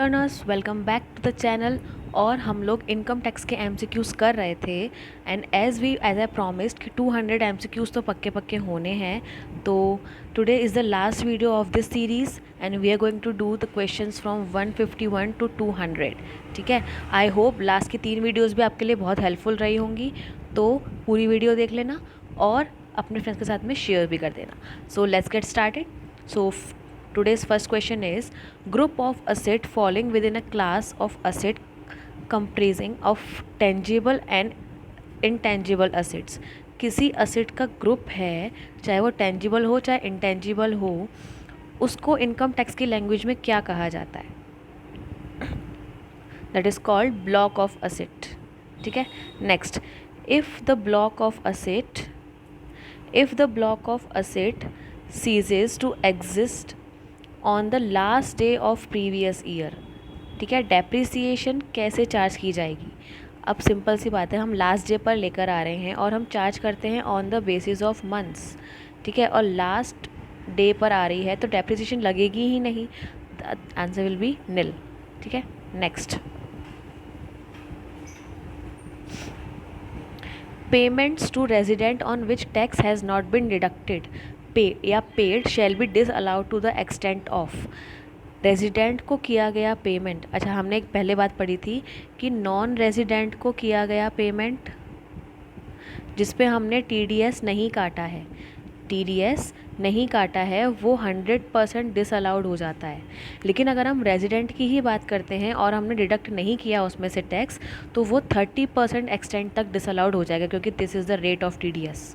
Learners welcome back to the channel. और हम लोग इनकम टैक्स के एमसीक्यूज़ कर रहे थे एंड एज आई प्रॉमिस्ड कि 200 एमसीक्यूज़ तो पक्के पक्के होने हैं। तो today is the last video of this series and we are going to do the questions from 151 to 200। ठीक है, आई होप लास्ट की 3 वीडियोज़ भी आपके लिए बहुत हेल्पफुल रही होंगी। तो पूरी वीडियो देख लेना और अपने फ्रेंड्स के साथ में शेयर भी कर देना। So let's get started. So today's first question is group of asset falling within a class of asset comprising of tangible and intangible assets। किसी असेट का ग्रुप है, चाहे वो टेंजिबल हो चाहे इंटेंजिबल हो, उसको इनकम टैक्स की लैंग्वेज में क्या कहा जाता है? That is called block of asset. ठीक है, next, if the block of asset ceases to exist on the last day of previous year. ठीक है, डेप्रिसिएशन कैसे चार्ज की जाएगी? अब सिंपल सी बात है, हम लास्ट डे पर लेकर आ रहे हैं और हम चार्ज करते हैं on the basis of months. ठीक है, और लास्ट डे पर आ रही है तो डेप्रिसिएशन लगेगी ही नहीं, आंसर विल बी निल। ठीक है, next, payments to resident on which tax has not bin deducted pay या paid shall be disallowed to the extent of. Resident को किया गया पेमेंट, अच्छा हमने एक पहले बात पढ़ी थी कि नॉन रेजिडेंट को किया गया पेमेंट जिस पे हमने टीडीएस नहीं काटा है, वो 100% डिसअलाउड हो जाता है। लेकिन अगर हम रेजिडेंट की ही बात करते हैं और हमने डिडक्ट नहीं किया उसमें से टैक्स, तो वो 30% एक्सटेंट तक डिसअलाउड हो जाएगा, क्योंकि this is the rate of TDS.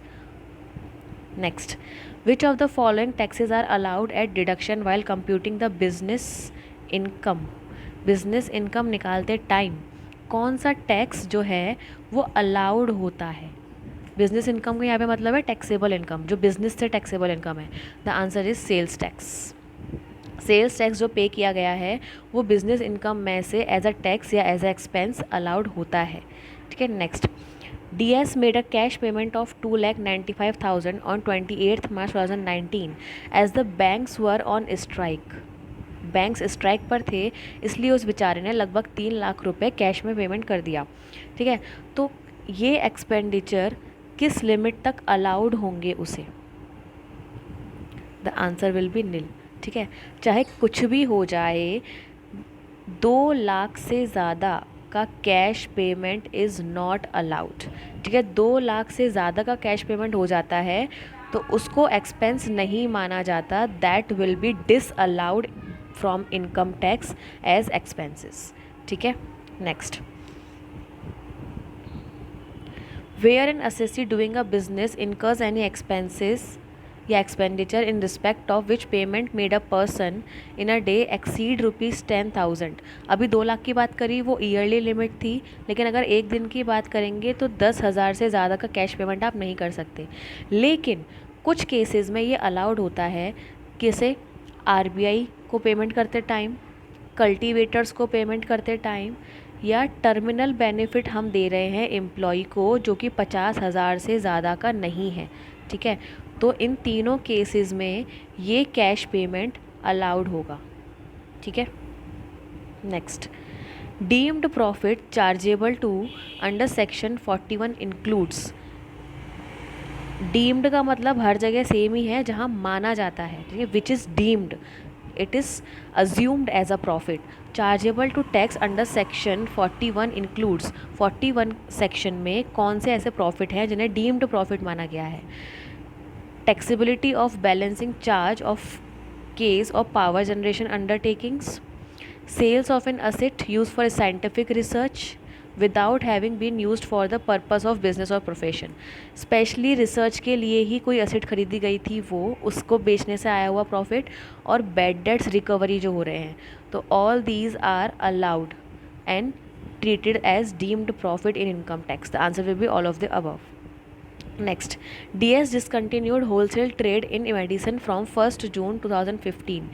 Next, which of the following taxes are allowed at deduction while computing the business income. Business income निकालते टाइम कौन सा टैक्स जो है वो अलाउड होता है? बिजनेस इनकम का यहाँ पे मतलब है टैक्सेबल इनकम, जो बिजनेस से टैक्सेबल इनकम है। The answer is sales tax. Sales tax जो पे किया गया है वो बिजनेस इनकम में से एज अ टैक्स या एज अ एक्सपेंस अलाउड होता है। ठीक है, next, DS made a cash payment of 2,95,000 on 28th March 2019 as the banks were on strike। Banks strike पर थे, इसलिए उस बेचारे ने लगभग 3 लाख रुपए कैश में पेमेंट कर दिया। ठीक है, तो ये एक्सपेंडिचर किस लिमिट तक अलाउड होंगे उसे? The answer will B nil. ठीक है, चाहे कुछ भी हो जाए, 2 लाख से ज़्यादा का cash payment is not allowed. ठीक है, 2 लाख से ज़्यादा का कैश पेमेंट हो जाता है तो उसको एक्सपेंस नहीं माना जाता, that will be disallowed from income tax as expenses. ठीक है, next, where an assessee doing a business incurs any expenses या expenditure in respect of which payment made a person in a day exceed ₹10,000। अभी 2 लाख की बात करी, वो yearly limit थी, लेकिन अगर एक दिन की बात करेंगे तो 10,000 से ज़्यादा का कैश पेमेंट आप नहीं कर सकते। लेकिन कुछ केसेस में ये अलाउड होता है, किसे? आरबीआई को पेमेंट करते टाइम, कल्टीवेटर्स को पेमेंट करते टाइम, या टर्मिनल बेनिफिट हम दे रहे हैं एम्प्लॉय को जो कि 50,000 से ज़्यादा का नहीं है। ठीक है, तो इन तीनों केसेस में ये कैश पेमेंट अलाउड होगा। ठीक है, next, deemed profit chargeable to under section 41 includes. Deemed का मतलब हर जगह सेम ही है जहाँ माना जाता है। ठीक है, which is deemed, it is assumed as a profit. Chargeable to tax under section 41 includes, 41 section में कौन से ऐसे प्रॉफिट हैं जिन्हें डीम्ड प्रॉफिट माना गया है? Taxability of balancing charge of case or power generation undertakings, sales of an asset used for scientific research without having been used for the purpose of business or profession। Specially research के लिए ही कोई asset खरीदी गई थी, वो उसको बेचने से आया हुआ प्रॉफिट, और बैड डेट्स रिकवरी जो हो रहे हैं, तो all these are allowed and treated as deemed profit in income tax। The answer will be all of the above। Next, DS discontinued wholesale trade in medicine from 1st June 2015।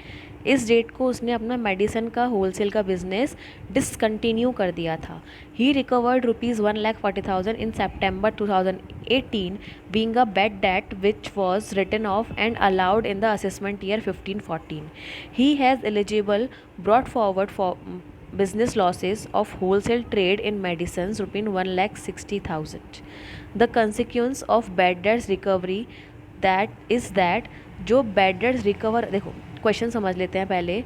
इस date को उसने अपना medicine का wholesale का business discontinue कर दिया था। ही recovered ₹1,40,000 in September 2018 being a bad debt which was written off and allowed in the assessment year 15-14. He has eligible brought forward for business losses of wholesale trade in medicines ₹1,60,000. The consequence of bad debts recovery that जो bad debts recover, देखो question समझ लेते हैं पहले।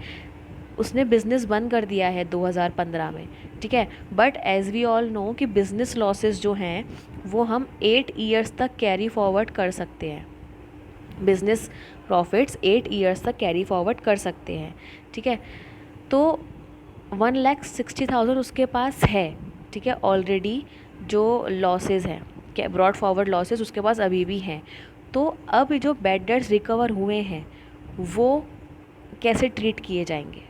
उसने business बंद कर दिया है 2015 में, ठीक है, but as we all know कि बिज़नेस लॉसेस जो हैं वो हम 8 ईयर्स तक कैरी फॉरवर्ड कर सकते हैं। बिज़नेस प्रॉफिट्स 8 ईयर्स तक कैरी फॉरवर्ड कर सकते हैं, ठीक है। तो 1,60,000 उसके पास है, ठीक है, ऑलरेडी जो लॉसेस हैं, ब्रॉड फॉरवर्ड लॉसेस उसके पास अभी भी हैं। तो अब जो बैड डेट्स रिकवर हुए हैं वो कैसे ट्रीट किए जाएंगे?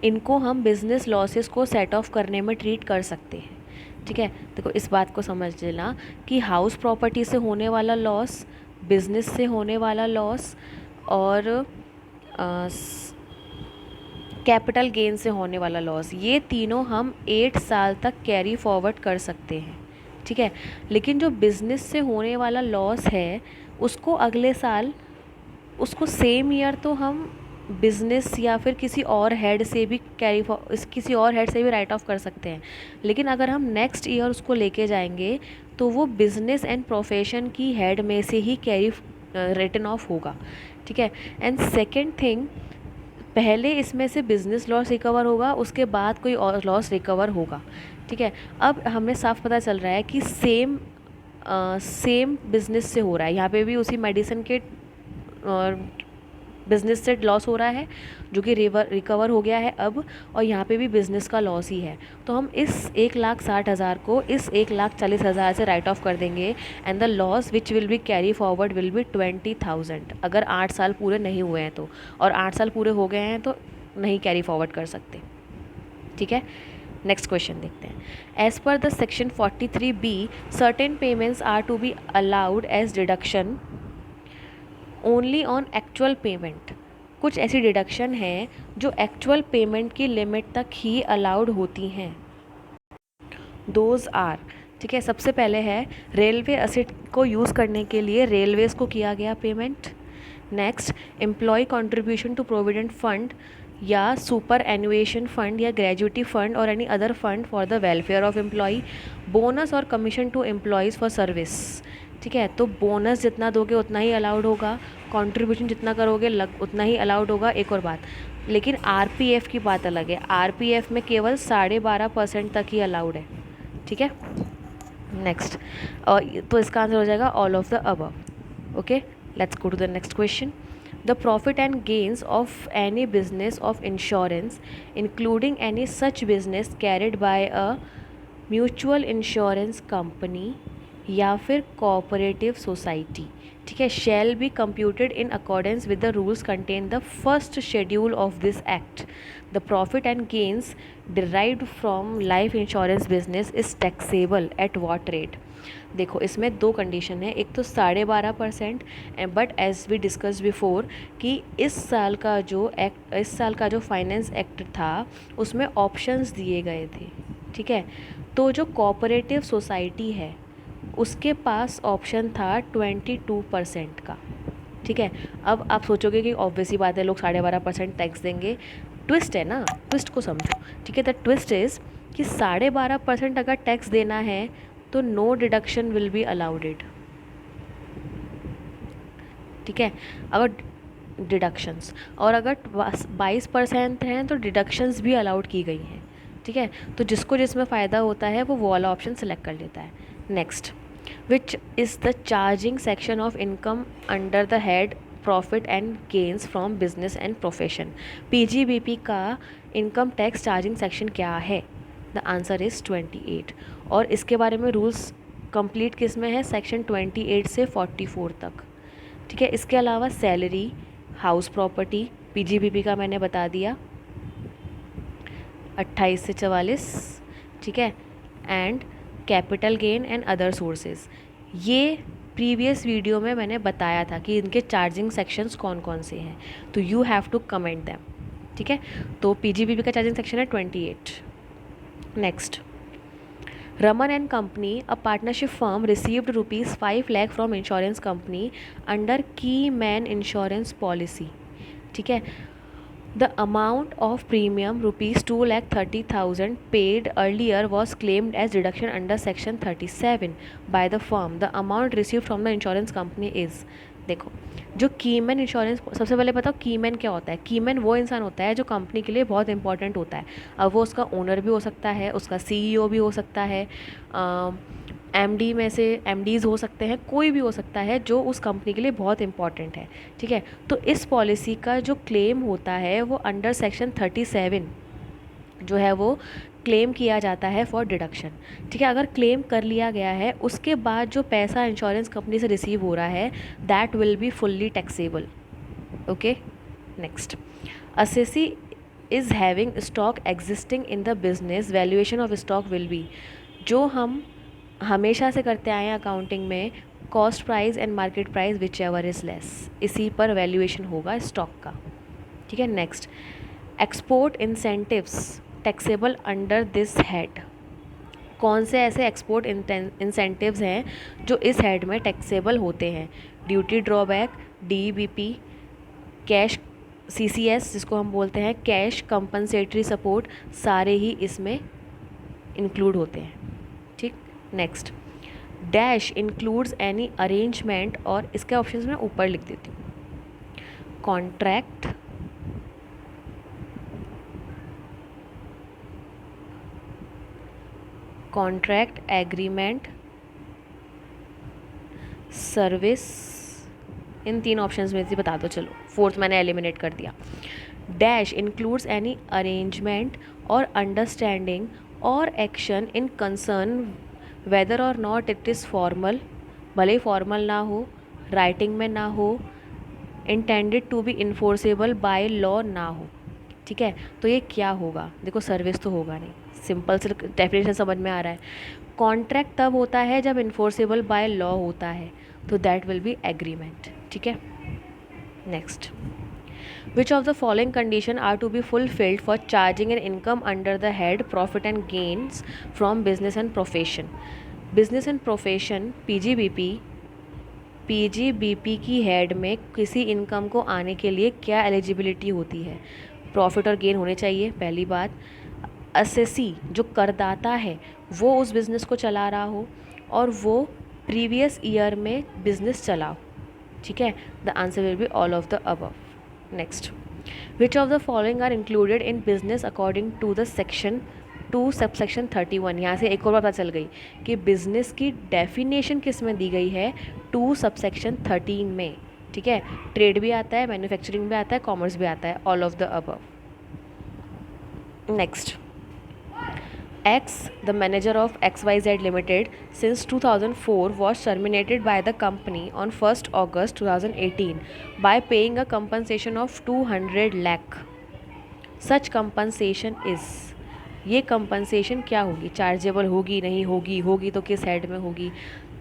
इनको हम बिज़नेस लॉसेस को सेट ऑफ करने में ट्रीट कर सकते हैं, ठीक है। देखो इस बात को समझ लेना कि हाउस प्रॉपर्टी से होने वाला लॉस, बिज़नेस से होने वाला लॉस और कैपिटल गेन से होने वाला लॉस, ये तीनों हम 8 साल तक कैरी फॉरवर्ड कर सकते हैं, ठीक है। लेकिन जो बिज़नेस से होने वाला लॉस है उसको अगले साल, उसको सेम ईयर तो हम बिज़नेस या फिर किसी और हेड से भी किसी और हेड से भी राइट ऑफ कर सकते हैं। लेकिन अगर हम नेक्स्ट ईयर उसको लेके जाएंगे तो वो बिज़नेस एंड प्रोफेशन की हेड में से ही कैरी रिटन ऑफ होगा, ठीक है। एंड सेकेंड थिंग, पहले इसमें से बिज़नेस लॉस रिकवर होगा, उसके बाद कोई और लॉस रिकवर होगा, ठीक है। अब हमें साफ पता चल रहा है कि सेम बिज़नेस से हो रहा है, यहाँ पे भी उसी मेडिसिन के बिज़नेस से लॉस हो रहा है जो कि रिकवर हो गया है अब, और यहाँ पे भी बिज़नेस का लॉस ही है। तो हम इस 1,60,000 को इस 1,40,000 से राइट ऑफ कर देंगे and the loss which will be carry forward will be 20,000 अगर 8 साल पूरे नहीं हुए हैं तो, और 8 साल पूरे हो गए हैं तो नहीं कैरी फॉरवर्ड कर सकते, ठीक है। नेक्स्ट क्वेश्चन देखते हैं। As per the section 43B certain payments are to be allowed as deduction only on actual payment. कुछ ऐसी डिडक्शन हैं जो एक्चुअल पेमेंट की लिमिट तक ही अलाउड होती हैं। दोज आर, ठीक है, सबसे पहले है रेलवे असेट को यूज़ करने के लिए रेलवेज को किया गया payment. Next, employer contribution to provident fund या सुपर एनुएशन फंड या ग्रेजुएटी फंड और any other fund for the welfare of employee. Bonus और commission to employees for service, ठीक है। तो बोनस जितना दोगे उतना ही अलाउड होगा, कंट्रीब्यूशन जितना करोगे उतना ही अलाउड होगा। एक और बात, लेकिन आरपीएफ की बात अलग है, आरपीएफ में केवल 12.5% तक ही अलाउड है, ठीक है। नेक्स्ट, तो इसका आंसर हो जाएगा all of the above. Okay, let's go to the next question. The profit and gains of any business of insurance, including any such business carried by a mutual insurance company या फिर cooperative society, ठीक है, shall be computed in accordance with the rules contained the first schedule of this act. The profit and gains derived from life insurance business is taxable at what rate? देखो इसमें दो condition है, एक तो 12.5%, but as we discuss before कि इस साल का जो फाइनेंस एक्ट था उसमें ऑप्शंस दिए गए थे, ठीक है। तो जो कोऑपरेटिव सोसाइटी है उसके पास ऑप्शन था 22% का, ठीक है। अब आप सोचोगे कि ऑब्वियसली बात है लोग 12.5% टैक्स देंगे, ट्विस्ट है ना, ट्विस्ट को समझो, ठीक है। द ट्विस्ट इज़ कि 12.5% अगर टैक्स देना है तो no deduction will be allowed, ठीक है। अगर डिडक्शंस और अगर 22% हैं तो डिडक्शंस भी अलाउड की गई हैं, ठीक है। तो जिसको जिसमें फ़ायदा होता है वो वाला ऑप्शन सेलेक्ट कर लेता है। Next, which is the charging section of income under the head profit and gains from business and profession. PGBP का इनकम टैक्स चार्जिंग सेक्शन क्या है? द आंसर इज़ 28, और इसके बारे में रूल्स कंप्लीट किस में है? सेक्शन 28 से 44 तक, ठीक है। इसके अलावा सैलरी, हाउस प्रॉपर्टी, पीजीबीपी का मैंने बता दिया 28 से 44, ठीक है, and capital gain and other sources, ये प्रीवियस वीडियो में मैंने बताया था कि इनके चार्जिंग सेक्शंस कौन कौन से हैं, तो you have to comment them, ठीक है। तो पीजीबीपी का चार्जिंग सेक्शन है 28। Next, Raman and Company, a partnership firm, received rupees 5 lakh from insurance company under Keyman insurance policy, ठीक है। The amount of premium rupees 2,30,000 paid earlier was claimed as deduction under section 37 by the firm. The amount received from the insurance company is, देखो जो keyman insurance, सबसे पहले बताओ keyman क्या होता है। कीमैन वो इंसान होता है जो कंपनी के लिए बहुत इंपॉर्टेंट होता है। अब वो उसका ओनर भी हो सकता है, उसका सीईओ भी हो सकता है, एमडी में से एमडीज़ हो सकते हैं, कोई भी हो सकता है जो उस कंपनी के लिए बहुत इंपॉर्टेंट है, ठीक है। तो इस पॉलिसी का जो क्लेम होता है वो अंडर सेक्शन 37 जो है वो क्लेम किया जाता है फॉर डिडक्शन, ठीक है। अगर क्लेम कर लिया गया है उसके बाद जो पैसा इंश्योरेंस कंपनी से रिसीव हो रहा है that will be fully taxable, okay. Next, assessee is having stock existing in the business, valuation of stock will be, जो हम हमेशा से करते आए हैं अकाउंटिंग में, cost price and market price which ever is less, इसी पर वैल्यूएशन होगा स्टॉक का, ठीक है। Next, export incentives taxable under this head, कौन से ऐसे एक्सपोर्ट इंसेंटिव्स हैं जो इस हेड में टैक्सेबल होते हैं। Duty drawback, DBP, cash, CCS जिसको हम बोलते हैं कैश कंपनसेटरी सपोर्ट, सारे ही इसमें इंक्लूड होते हैं, ठीक। Next, dash includes any arrangement, और इसके ऑप्शंस मैं ऊपर लिख देती हूँ। कॉन्ट्रैक्ट, कॉन्ट्रैक्ट, एग्रीमेंट, सर्विस, इन 3 ऑप्शंस में से बता दो। चलो, फोर्थ मैंने एलिमिनेट कर दिया। Dash includes any arrangement or understanding or action in concert whether or not it is formal, भले ही फॉर्मल ना हो, राइटिंग में ना हो, intended to be enforceable by law ना हो, ठीक है। तो ये क्या होगा, देखो सर्विस तो होगा नहीं, सिंपल से डेफिनेशन समझ में आ रहा है। कॉन्ट्रैक्ट तब होता है जब इन्फोर्सेबल बाय लॉ होता है, तो दैट विल बी एग्रीमेंट, ठीक है। Next, which of the following condition are to be fulfilled for charging an income under the head profit and gains from business and profession. Business and profession PGBP की head में किसी income को आने के लिए क्या एलिजिबिलिटी होती है। प्रॉफिट और गेन होने चाहिए, पहली बात। असेसी जो करदाता है वो उस बिज़नेस को चला रहा हो और वो प्रीवियस ईयर में बिजनेस चला हो, ठीक है। The answer will be all of the above. Next, which of the following are included in business according to the section 2 subsection 31। यहाँ से एक और बात पता चल गई कि बिजनेस की डेफिनेशन किस में दी गई है, 2 सबसेक्शन 13 में, ठीक है। ट्रेड भी आता है, मैन्युफैक्चरिंग भी आता है, कॉमर्स भी आता है, all of the above. Next, X, the manager of XYZ Limited since 2004, was terminated by the company on 1st August 2018 by paying a compensation of 200 lakh. Such compensation is, ये compensation क्या होगी, chargeable होगी, नहीं होगी, होगी तो किस head में होगी।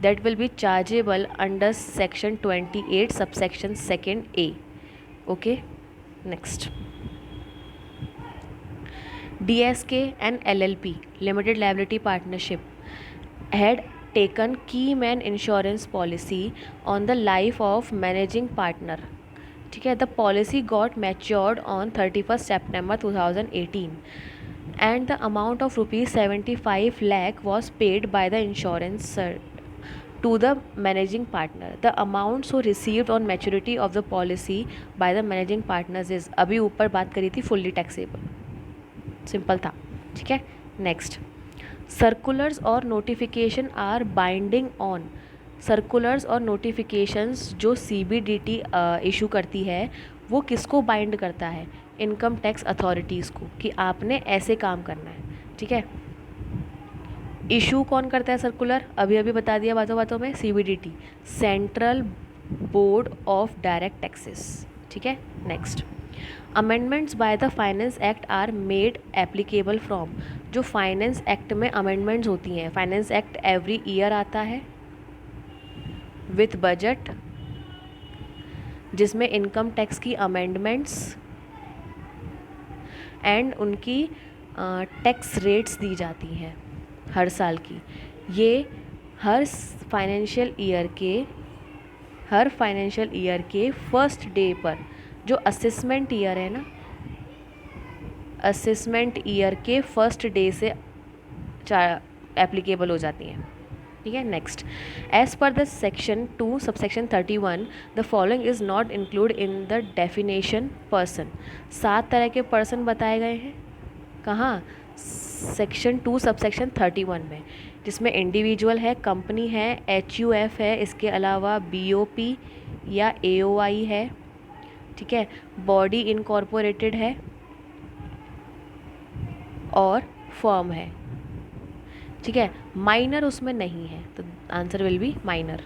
That will be chargeable under section 28 subsection 2 A. Okay, next. DSK and LLP Limited Liability Partnership had taken Keyman insurance policy on the life of managing partner, ठीक है। The policy got matured on 31st September 2018 and the amount of rupees 75 lakh was paid by the insurancer to the managing partner. The amount so received on maturity of the policy by the managing partners is, अभी ऊपर बात करी थी fully taxable, simple था, ठीक है। Next, circulars और notification are binding on, circulars और नोटिफिकेशंस जो सीबीडीटी इशू करती है वो किसको बाइंड करता है, इनकम टैक्स अथॉरिटीज़ को, कि आपने ऐसे काम करना है, ठीक है। इशू कौन करता है सर्कुलर, अभी अभी बता दिया बातों बातों में, CBDT, central board of direct taxes, ठीक है। Next, amendments by the finance act are made applicable from, जो फाइनेंस एक्ट में अमेंडमेंट्स होती हैं, फाइनेंस एक्ट एवरी ईयर आता है, विथ बजट, जिसमें इनकम टैक्स की अमेंडमेंट्स एंड उनकी टैक्स रेट्स दी जाती हैं हर साल की। ये हर फाइनेंशियल ईयर के फर्स्ट डे पर, जो असेसमेंट ईयर है ना, असेसमेंट ईयर के फर्स्ट डे से एप्लीकेबल हो जाती हैं। ठीक है, next, as per the section 2 subsection 31 the following is not include in the definition person. 7 तरह के पर्सन बताए गए हैं कहाँ, सेक्शन 2 सबसेक्शन 31 में, जिसमें इंडिविजुअल है, कंपनी है, HUF है, इसके अलावा BOP या AOI है, ठीक है, बॉडी इनकॉर्पोरेटेड है और फर्म है। ठीक है, माइनर उसमें नहीं है, तो answer will be minor.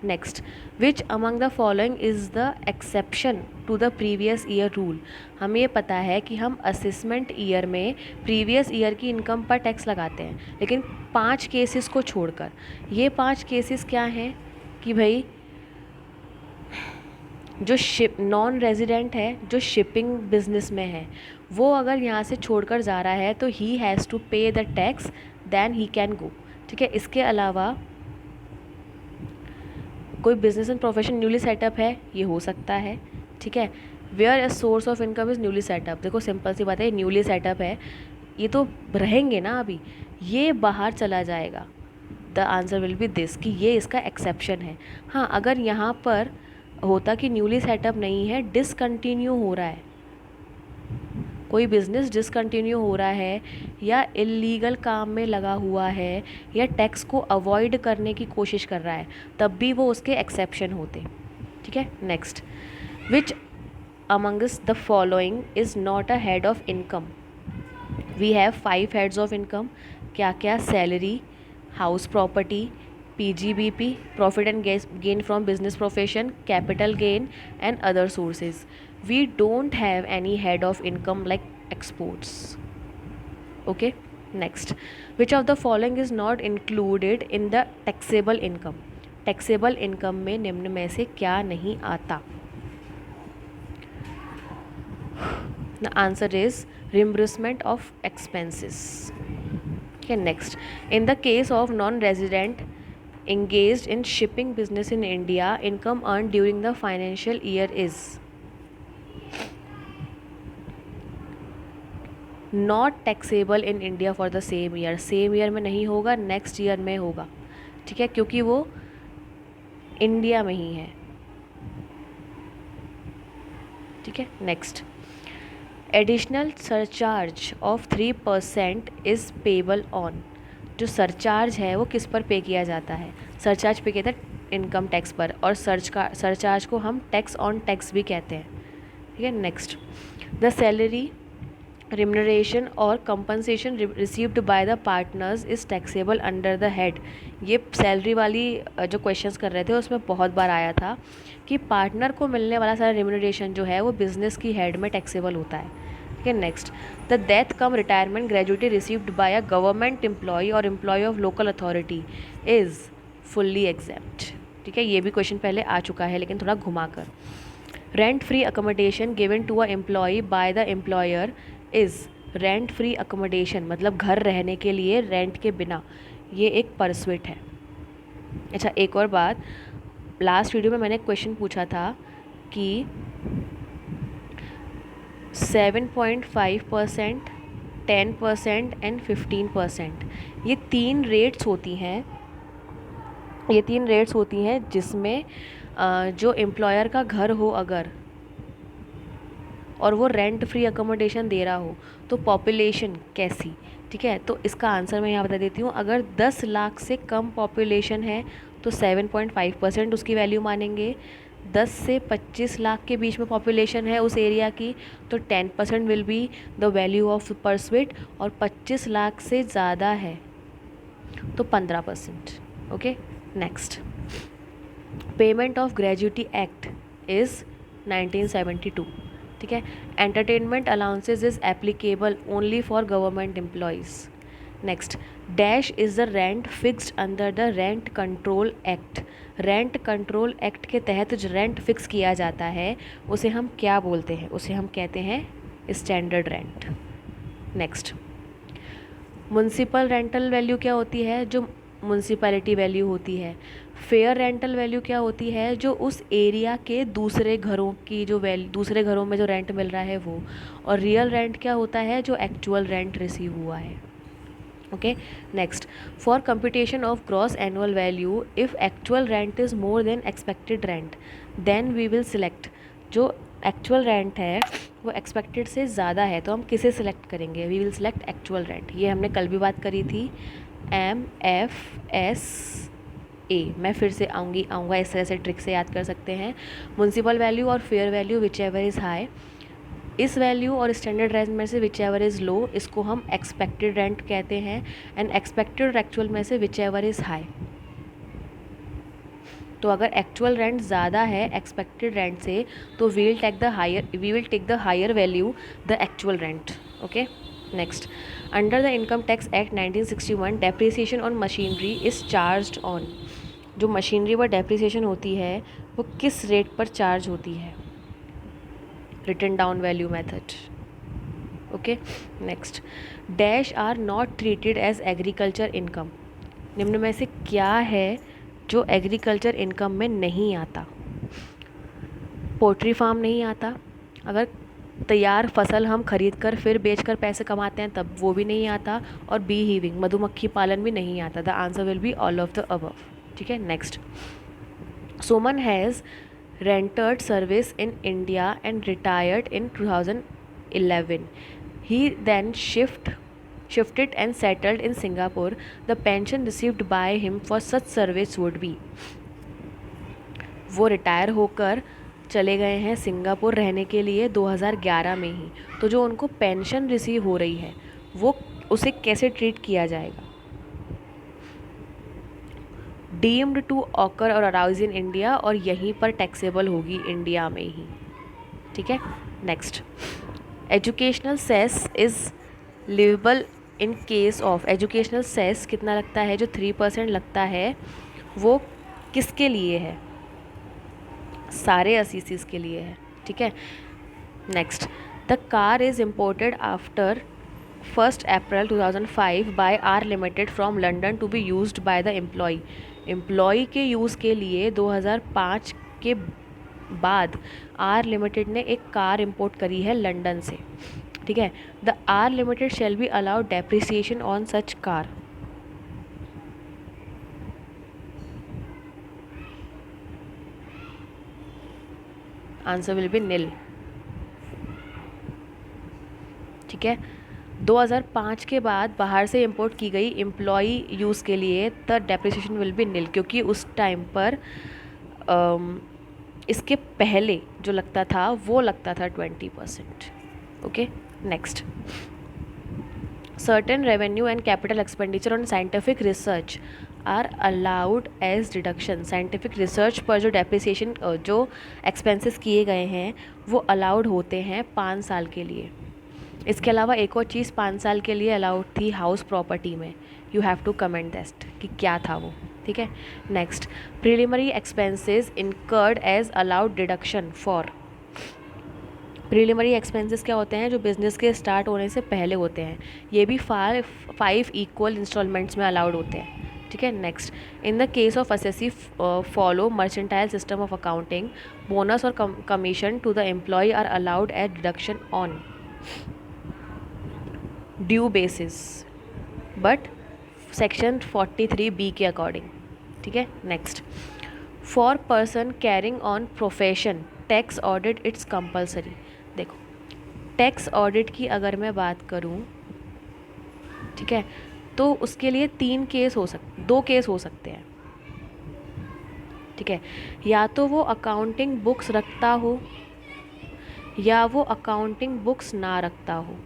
Next, which among the following is the exception to the previous year rule. हमें ये पता है कि हम असेसमेंट ईयर में प्रीवियस ईयर की इनकम पर टैक्स लगाते हैं, लेकिन 5 केसेस को छोड़कर। ये 5 केसेस क्या हैं कि भाई जो नॉन रेजिडेंट है, जो शिपिंग बिजनेस में है, वो अगर यहाँ से छोड़कर जा रहा है तो he has to pay the tax, then he can go. ठीक है, इसके अलावा कोई business and profession newly set up है, ये हो सकता है। ठीक है, where a source of income is newly set up. देखो सिंपल सी बात है, न्यूली सेटअप है, ये तो रहेंगे ना अभी, ये बाहर चला जाएगा। The answer will B this, कि ये इसका एक्सेप्शन है। हाँ, अगर यहाँ पर होता कि न्यूली सेटअप नहीं है, डिसकंटिन्यू हो रहा है, कोई बिज़नेस डिसकंटिन्यू हो रहा है या इलीगल काम में लगा हुआ है या टैक्स को अवॉइड करने की कोशिश कर रहा है, तब भी वो उसके एक्सेप्शन होते। ठीक है, next, which amongst the following is not a head of income. We have 5 heads of income. क्या क्या, salary, house property, PGBP, profit and gain from business profession, capital gain and other sources. We don't have any head of income like exports. Okay, next, which of the following is not included in the taxable income? Taxable income में निम्न में से क्या नहीं आता? The answer is reimbursement of expenses. Okay, next, in the case of non-resident engaged in shipping business in India, income earned during the financial year is not taxable in India for the same year. Same year में नहीं होगा, next year में होगा। ठीक है, क्योंकि वो India में ही है। ठीक है, next, additional surcharge of 3% is payable on. जो सरचार्ज है वो किस पर पे किया जाता है? सरचार्ज पे किया जाता है इनकम टैक्स पर, और सरचार्ज को हम टैक्स ऑन टैक्स भी कहते हैं। ठीक है, नेक्स्ट, द सैलरी, रिम्यूनरेशन और compensation received by the partners is taxable under the head. ये सैलरी वाली जो क्वेश्चंस कर रहे थे उसमें बहुत बार आया था कि पार्टनर को मिलने वाला सारा रिम्यूनरेशन जो है वो बिजनेस की हेड में टैक्सेबल होता है। ठीक है, next, the death cum retirement gratuity received by a government employee और employee of local authority is fully exempt. ठीक है, ये भी क्वेश्चन पहले आ चुका है लेकिन थोड़ा घुमाकर। Rent free accommodation given to a employ by the employer is, rent free accommodation मतलब घर रहने के लिए रेंट के बिना, ये एक परस्विट है। अच्छा, एक और बात, लास्ट वीडियो में मैंने क्वेश्चन पूछा था कि 7.5%, 10% एंड 15%, ये 3 रेट्स होती हैं जिसमें जो एम्प्लॉयर का घर हो अगर और वो रेंट फ्री अकोमोडेशन दे रहा हो तो पॉपुलेशन कैसी। ठीक है, तो इसका आंसर मैं यहाँ बता देती हूँ। अगर 10 लाख से कम पॉपुलेशन है तो 7.5% उसकी वैल्यू मानेंगे। 10 से 25 लाख के बीच में पॉपुलेशन है उस एरिया की तो 10% will be the value of perquisite, और 25 लाख से ज़्यादा है तो 15%। Okay, next, payment of gratuity act is 1972। ठीक है, entertainment allowances is applicable only for government employees. Next, dash is the rent fixed under the rent control act. Rent control act के तहत जो रेंट फिक्स किया जाता है उसे हम क्या बोलते हैं? उसे हम कहते हैं standard rent. Next, municipal rental value क्या होती है? जो म्युनिसिपैलिटी वैल्यू होती है। फेयर रेंटल वैल्यू क्या होती है? जो उस एरिया के दूसरे घरों की जो दूसरे घरों में जो रेंट मिल रहा है वो। और रियल रेंट क्या होता है? जो एक्चुअल रेंट रिसीव हुआ है। Okay, next, for computation of gross annual value if actual rent is more than expected rent then we will select. जो एक्चुअल रेंट है वो एक्सपेक्टेड से ज़्यादा है तो हम किसे सिलेक्ट करेंगे? We will select actual rent. ये हमने कल भी बात करी थी, MFSA। मैं फिर से आऊँगा इस तरह से ट्रिक से याद कर सकते हैं। म्युनिसिपल वैल्यू और fair value which ever is high, इस वैल्यू और स्टैंडर्ड रेंट में से विच एवर इज़ लो इसको हम एक्सपेक्टेड रेंट कहते हैं। एंड एक्सपेक्टेड और एक्चुअल में से विच एवर इज़ हाई। तो अगर एक्चुअल रेंट ज़्यादा है एक्सपेक्टेड रेंट से तो we will take the higher value the actual rent. Okay, next, under the income tax act 1961 depreciation on machinery is charged on. जो machinery पर depreciation होती है वो किस रेट पर चार्ज होती है? Written down value method. Okay, next, dash are not treated as agriculture income. निम्न में से क्या है जो एग्रीकल्चर इनकम में नहीं आता? पोल्ट्री फार्म नहीं आता। अगर तैयार फसल हम खरीद कर फिर बेचकर पैसे कमाते हैं तब वो भी नहीं आता। और बी हीविंग, मधुमक्खी पालन भी नहीं आता। The answer will be all of the above. ठीक है, next, Soman has rendered service in India and retired in 2011. He then shifted and settled in Singapore. The pension received by him for such service would be। वो retire होकर चले गए हैं Singapore रहने के लिए 2011 में ही। तो जो उनको पेंशन रिसीव हो रही है वो उसे कैसे ट्रीट किया जाएगा? डीम्ड टू ऑकर और अराउज इन इंडिया, और यहीं पर टैक्सेबल होगी इंडिया में ही। ठीक है, next, educational cess is leviable in case of. Educational cess कितना लगता है? जो 3% लगता है वो किसके लिए है? सारे असीसीज के लिए है। ठीक है, next, the car is imported after 1 April 2005 by R limited from London to be used by the employ. Employ के यूज़ के लिए 2005 के बाद आर लिमिटेड ने एक कार इंपोर्ट करी है लंदन से। ठीक है, the R limited shall be allowed depreciation on such car. Answer will be nil. ठीक है, 2005 के बाद बाहर से इंपोर्ट की गई एम्प्लॉई यूज़ के लिए द डेप्रिसिएशन विल बी नील, क्योंकि उस टाइम पर इसके पहले जो लगता था वो लगता था 20%। Okay, next, certain revenue and capital expenditure on scientific research are allowed as deduction. Scientific research पर जो डेप्रिसिएशन जो एक्सपेंसेस किए गए हैं वो अलाउड होते हैं 5 साल के लिए। इसके अलावा एक और चीज़ 5 साल के लिए अलाउड थी हाउस प्रॉपर्टी में। You have to comment that कि क्या था वो। ठीक है, next, preliminary expenses incurred as allowed deduction for. Preliminary expenses क्या होते हैं? जो बिजनेस के स्टार्ट होने से पहले होते हैं। ये भी 5 इक्वल इंस्टॉलमेंट्स में अलाउड होते हैं। ठीक है, next, in the case of assessee follow mercantile system of accounting, bonus और commission to the employee are allowed at deduction on due basis but section 43B के अकॉर्डिंग। ठीक है, next, for person carrying on profession tax audit it's compulsory. देखो, tax audit की अगर मैं बात करूं, ठीक है, तो उसके लिए 2 केस हो सकते हैं। ठीक है, या तो वो अकाउंटिंग बुक्स रखता हो या वो अकाउंटिंग बुक्स ना रखता हो।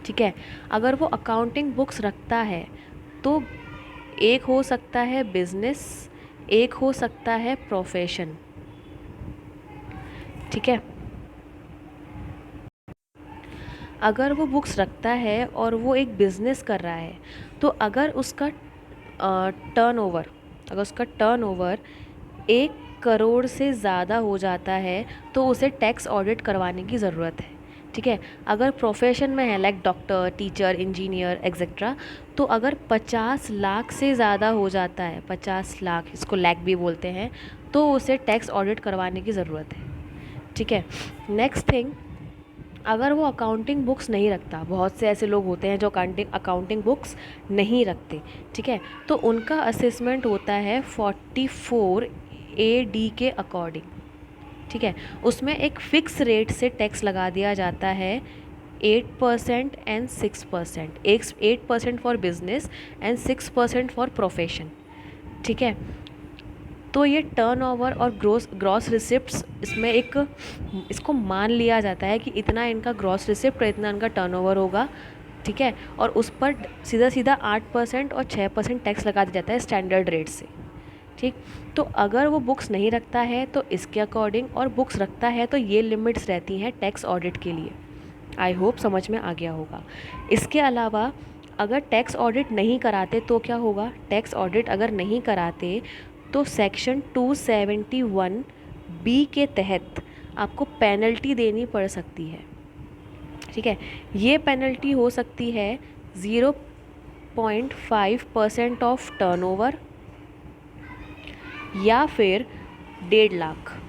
ठीक है, अगर वो अकाउंटिंग बुक्स रखता है तो एक हो सकता है बिजनेस, एक हो सकता है प्रोफेशन। ठीक है, अगर वो बुक्स रखता है और वो एक बिज़नेस कर रहा है, तो टर्नओवर अगर उसका टर्नओवर 1 करोड़ से ज़्यादा हो जाता है तो उसे टैक्स ऑडिट करवाने की ज़रूरत है। ठीक है। अगर प्रोफेशन में है like doctor, teacher, engineer etcetera, तो अगर 50 लाख से ज़्यादा हो जाता है, 50 लाख, इसको लैख भी बोलते हैं, तो उसे टैक्स ऑडिट करवाने की ज़रूरत है। ठीक है। नेक्स्ट थिंग, अगर वो अकाउंटिंग बुक्स नहीं रखता, बहुत से ऐसे लोग होते हैं जो अकाउंटिंग बुक्स नहीं रखते। ठीक है। तो उनका असेसमेंट होता है 44 AD के अकॉर्डिंग। ठीक है। उसमें एक फ़िक्स रेट से टैक्स लगा दिया जाता है, 8% and 6%, 8% for business and 6% for profession. ठीक है। तो ये टर्नओवर और ग्रॉस रिसिप्ट्स, इसमें इसको मान लिया जाता है कि इतना इनका ग्रॉस रिसिप्ट और इतना इनका टर्नओवर होगा। ठीक है। और उस पर सीधा सीधा 8% और 6% टैक्स लगा दिया जाता है स्टैंडर्ड रेट से। ठीक। तो अगर वो बुक्स नहीं रखता है तो इसके अकॉर्डिंग, और बुक्स रखता है तो ये लिमिट्स रहती हैं टैक्स ऑडिट के लिए। आई होप समझ में आ गया होगा। इसके अलावा अगर टैक्स ऑडिट नहीं कराते तो क्या होगा? टैक्स ऑडिट अगर नहीं कराते तो सेक्शन 271B के तहत आपको पेनल्टी देनी पड़ सकती है। ठीक है। ये पेनल्टी हो सकती है 0.5% ऑफ टर्नओवर या फिर 1.5 lakh,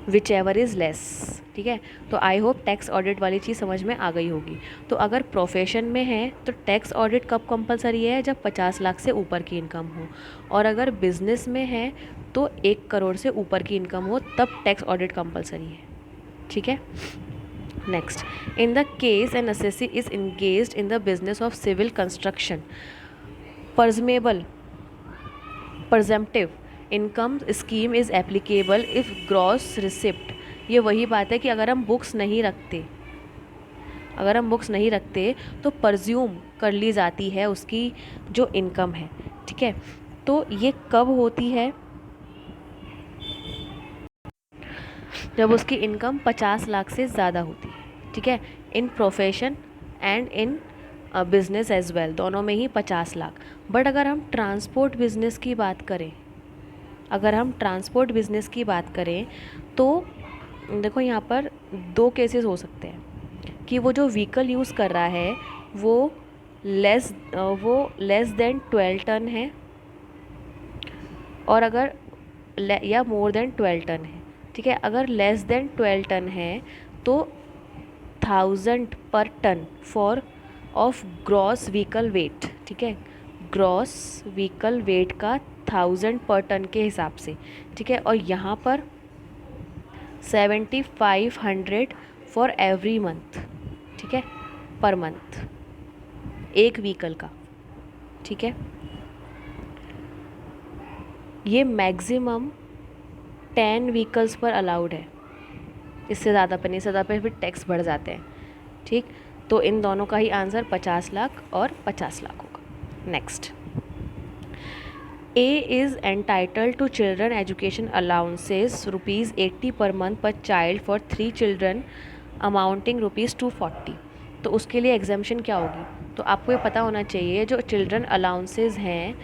which ever is less. ठीक है। तो आई होप टैक्स ऑडिट वाली चीज़ समझ में आ गई होगी। तो अगर प्रोफेशन में है तो टैक्स ऑडिट कब कंपलसरी है? जब 50 लाख से ऊपर की इनकम हो। और अगर बिजनेस में है तो 1 करोड़ से ऊपर की इनकम हो, तब टैक्स ऑडिट कंपलसरी है। ठीक है। Next, in the case an assessee is engaged in the business of civil construction, presumptive income scheme is applicable if gross receipt. ये वही बात है कि अगर हम बुक्स नहीं रखते तो परज्यूम कर ली जाती है उसकी जो इनकम है। ठीक है। तो ये कब होती है? जब उसकी इनकम 50 लाख से ज़्यादा होती है। ठीक है। In profession and in business as well, दोनों में ही 50 लाख। बट अगर हम ट्रांसपोर्ट बिजनेस की बात करें तो देखो यहाँ पर 2 केसेस हो सकते हैं कि वो जो व्हीकल यूज़ कर रहा है वो लेस देन 12 टन है, और अगर या मोर देन 12 टन है। ठीक है। अगर लेस देन 12 टन है तो 1000 per ton for of gross vehicle weight. ठीक है। ग्रॉस व्हीकल वेट का 1000 पर टन के हिसाब से। ठीक है। और यहाँ पर 7500 फॉर एवरी मंथ। ठीक है। पर मंथ एक व्हीकल का। ठीक है। ये मैक्सिमम 10 व्हीकल्स पर अलाउड है, इससे ज़्यादा पर नहीं, इससे ज़्यादा पर फिर टैक्स बढ़ जाते हैं। ठीक। तो इन दोनों का ही आंसर 50 लाख और 50 लाख होगा। Next, A is entitled to children education allowances ₹80 per month per child for 3 children amounting ₹240। तो उसके लिए एग्जाम्शन क्या होगी? तो आपको ये पता होना चाहिए जो चिल्ड्रन अलाउंसेस हैं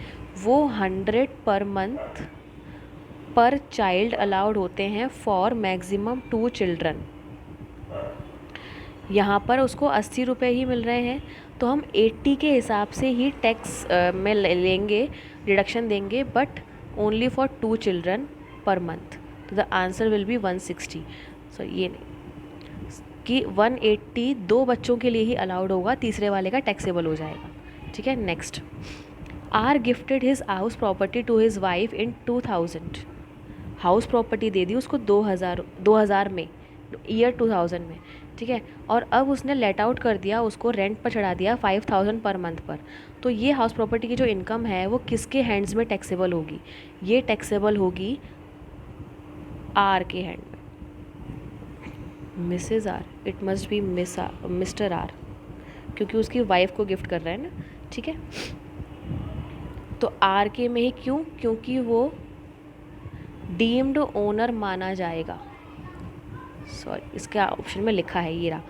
वो 100 पर मंथ पर चाइल्ड अलाउड होते हैं फॉर मैक्सिमम 2 चिल्ड्रन। यहाँ पर उसको 80 रुपये ही मिल रहे हैं, तो हम 80 के हिसाब से ही टैक्स में लेंगे, डिडक्शन देंगे, but only for 2 children per month. तो द आंसर विल बी 160। सो ये नहीं कि 180 2 बच्चों के लिए ही अलाउड होगा, तीसरे वाले का टैक्सेबल हो जाएगा। ठीक है। Next, R gifted his house property to his wife in 2000। House property दे दी उसको 2000 में, ईयर 2000 में। ठीक है। और अब उसने लेट आउट कर दिया, उसको रेंट पर चढ़ा दिया 5000 पर मंथ पर। तो ये हाउस प्रॉपर्टी की जो इनकम है वो किसके हैंड्स में टैक्सेबल होगी? ये टैक्सेबल होगी आर के हैंड में, Mrs R. It must be Mr R, क्योंकि उसकी वाइफ को गिफ्ट कर रहा है ना। ठीक है। तो आर के में ही क्यों? क्योंकि वो डीम्ड ओनर माना जाएगा। सॉरी, इसका ऑप्शन में लिखा है, ये रहा,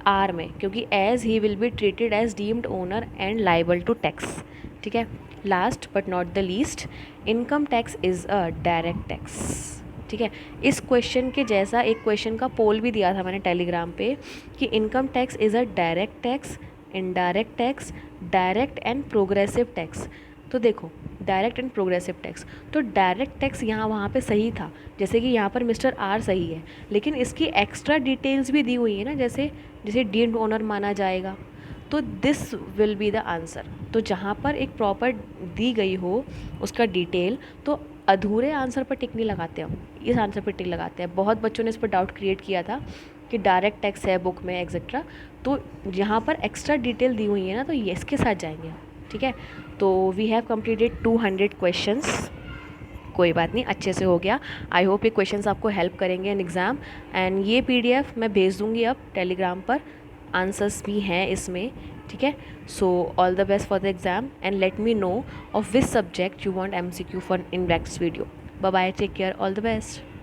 आर में, क्योंकि as he will be treated as deemed owner and liable to tax, ठीक है। Last but not the least, income tax is a direct tax, ठीक है। इस क्वेश्चन के जैसा एक क्वेश्चन का पोल भी दिया था मैंने टेलीग्राम पे कि income tax is a direct tax, indirect tax, direct and progressive tax. तो देखो, डायरेक्ट एंड प्रोग्रेसिव टैक्स, तो डायरेक्ट टैक्स यहाँ वहाँ पे सही था, जैसे कि यहाँ पर मिस्टर आर सही है, लेकिन इसकी एक्स्ट्रा डिटेल्स भी दी हुई है ना, जैसे जैसे डीम्ड ओनर माना जाएगा, तो this will be the answer. तो जहाँ पर एक प्रॉपर दी गई हो उसका डिटेल, तो अधूरे आंसर पर टिक नहीं लगाते हम, इस आंसर पर टिक लगाते हैं। बहुत बच्चों ने इस पर डाउट क्रिएट किया था कि डायरेक्ट टैक्स है बुक में एक्सेट्रा, तो यहाँ पर एक्स्ट्रा डिटेल दी हुई है ना, तो ये इसके साथ जाएंगे, ठीक है। तो वी हैव कंप्लीटेड 200 क्वेश्चंस, कोई बात नहीं, अच्छे से हो गया। आई होप ये क्वेश्चंस आपको हेल्प करेंगे इन एग्ज़ाम। एंड ये पीडीएफ मैं भेज दूँगी अब टेलीग्राम पर, आंसर्स भी हैं इसमें, ठीक है। So all the best for the exam and let me know of which subject you want MCQ for in next video. Bye bye, take care, all the best.